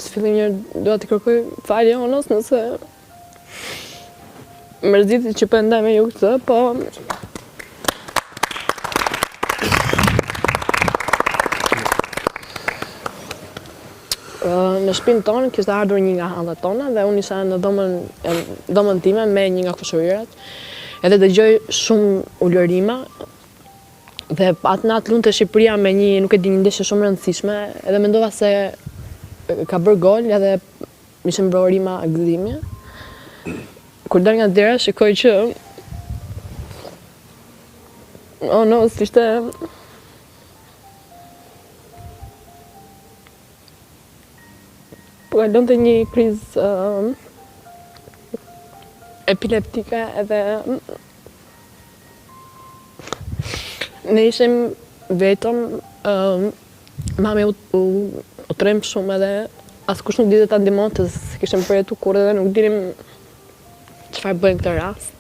së fillim njërë doa të kërkoj falje onës nëse mërziti që për ndaj me ju këtë, po... Në shpinë tonë kishte ardhur një nga hallat tona dhe unë isha në dhomën time me një nga kushërirat. Edhe dëgjoj shumë ulërima dhe atë natë lunte Shqipëria me një, nuk e di, një ndeshje shumë rëndësishme, edhe mendova se ka bërë gol edhe ishte mbrojtja Rima gëzimi. Kur dal nga dera shikoj që oh no, s'ishte po kalonte një krizë epileptike edhe ne ishim vetëm, mami u trem shumë edhe askush nuk dinte ta ndihmonte se kishim përjetu kurrë dhe nuk dinim çfarë bëjmë këtë rast.